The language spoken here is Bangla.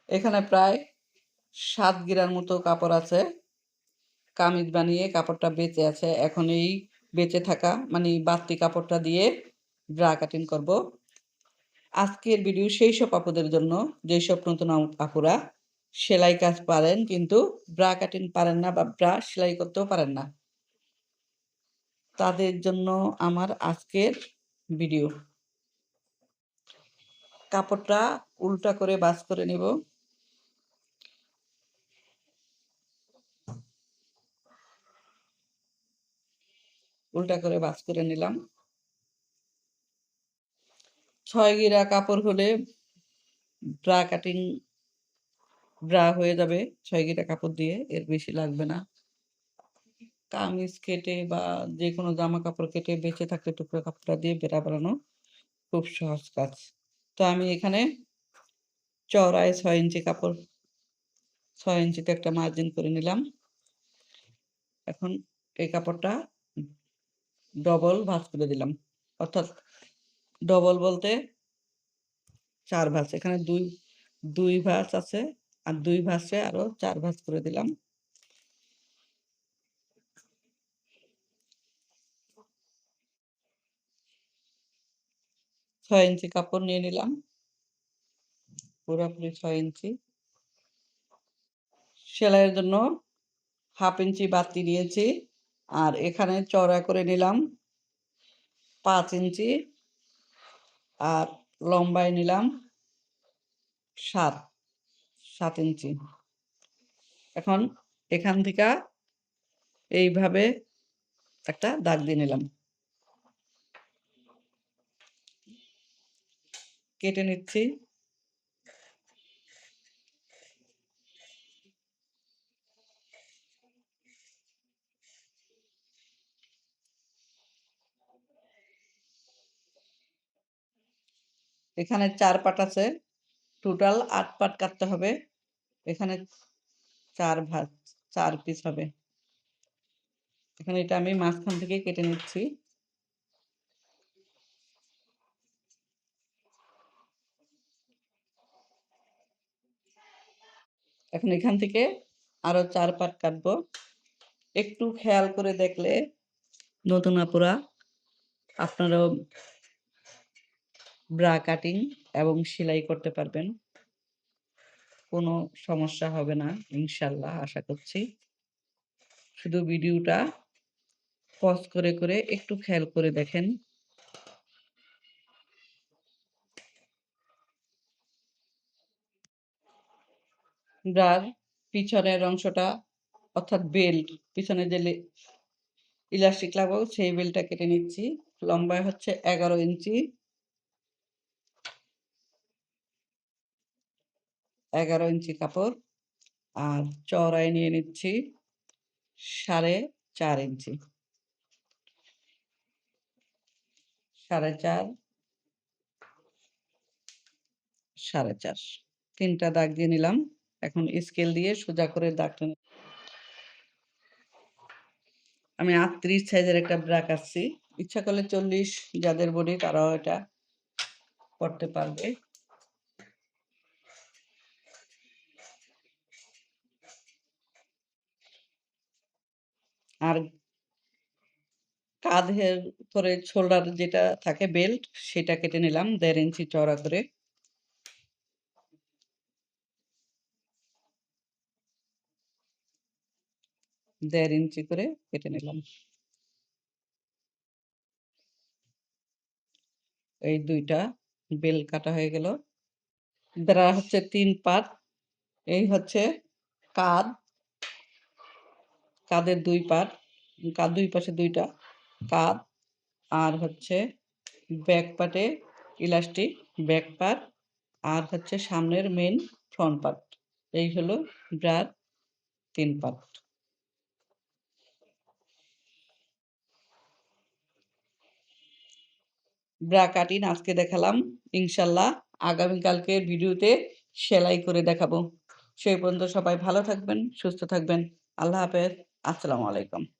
এখানে প্রায় ৭ গিরার মতো কাপড় আছে। কামিজ বানিয়ে কাপড়টা বেঁচে আছে। এখন এই বেঁচে থাকা মানে বাড়তি কাপড়টা দিয়ে ব্রা কাটিং করব। আজকের ভিডিও সেইসব আপুদের জন্য যেসব নতুন আপুরা সেলাই কাজ পারেন কিন্তু ব্রা কাটিং পারেন না বা ব্রা সেলাই করতেও পারেন না। তাদের জন্য আমার আজকের ভিডিও। কাপড়টা উল্টা করে ভাঁজ করে নিব। উল্টা করে ভাঁজ করে নিলাম। ৬ গিরা কাপড় হলে ব্রা কাটিং ব্রা হয়ে যাবে ৬ গিরা কাপড় দিয়ে, এর বেশি লাগবে না। কামিজ কেটে বা যেকোনো জামা কাপড় কেটে বেঁচে থাকলে টুকরো কাপড়টা দিয়ে বেড়া বানানো খুব সহজ কাজ। তো আমি এখানে চওড়ায় ৬ ইঞ্চি কাপড় ৬ ইঞ্চিতে একটা মার্জিন করে নিলাম। এখন এই কাপড়টা ডবল ভাঁজ করে দিলাম। অর্থাৎ ডবল বলতে ৪ ভাঁজ। এখানে ২ ভাঁজ আছে আর ২ ভাঁজে আরো ৪ ভাঁজ করে দিলাম। ছয় ইঞ্চি কাপড় নিয়ে নিলাম। পুরোপুরি ৬ ইঞ্চি। সেলাইয়ের জন্য ১/২ ইঞ্চি বাড়তি নিয়েছি। আর এখানে চওড়া করে নিলাম ৫ ইঞ্চি আর লম্বায় নিলাম ৭ ইঞ্চি। এখন এখান থেকে এইভাবে একটা দাগ দিয়ে নিলাম। কেটে নিচ্ছি। এখানে ৪ পাট আছে। টোটাল ৮ পাট কাটতে হবে। এখানে ৪ ভাঁজ ৪ পিস হবে। এখানে এটা আমি মাঝখান থেকে কেটে নিচ্ছি। এখন এখান থেকে আরো ৪ পাট কাটবো। একটু খেয়াল করে দেখলে নতুন আপুরা আপনারাও ব্রা কাটিং এবং সেলাই করতে পারবেন। কোনো সমস্যা হবে না ইনশাআল্লাহ, আশা করছি। শুধু ভিডিওটা পজ করে করে একটু খেয়াল করে দেখেন। ব্রার পিছনের অংশটা অর্থাৎ বেল্ট, পিছনে যে ইলাস্টিক লাগাবো সেই বেল্টটা কেটে নিচ্ছি। লম্বায় হচ্ছে ১১ ইঞ্চি। ১১ ইঞ্চি কাপড় আর চওড়ায় নিয়ে নিচ্ছি ৪.৫ ইঞ্চি। ৪.৫, ৪.৫ ৩টা দাগ দিয়ে নিলাম। এখন স্কেল দিয়ে সোজা করে দাগটা আমি ৩৮ সাইজের একটা ব্রা কাটছি। ইচ্ছা করলে ৪০ যাদের বডি তারাও এটা করতে পারবে। আর কাঁধের করে শোল্ডার যেটা থাকে বেল্ট সেটা কেটে নিলাম ১.৫ ইঞ্চি চওড়া করে। দেড় ইঞ্চি করে কেটে নিলাম। এই ২টা বেল্ট কাটা হয়ে গেল। ব্রা হচ্ছে ৩ পার্ট। এই হচ্ছে কাঁধ, কাঁধের ২ পার্ট, কাঁধ ২ পাশে ২টা কাঁধ। আর হচ্ছে ব্যাক পার্টে ইলাস্টিক ব্যাক পার্ট আর হচ্ছে সামনের মেইন ফ্রন্ট পার্ট। এই হলো ব্রার ৩ পার্ট। ব্রা কাটিং আজকে দেখালাম। ইনশাআল্লাহ আগামীকালকের ভিডিওতে সেলাই করে দেখাবো। সেই পর্যন্ত সবাই ভালো থাকবেন, সুস্থ থাকবেন। আল্লাহ হাফেজ। আসসালামু আলাইকুম।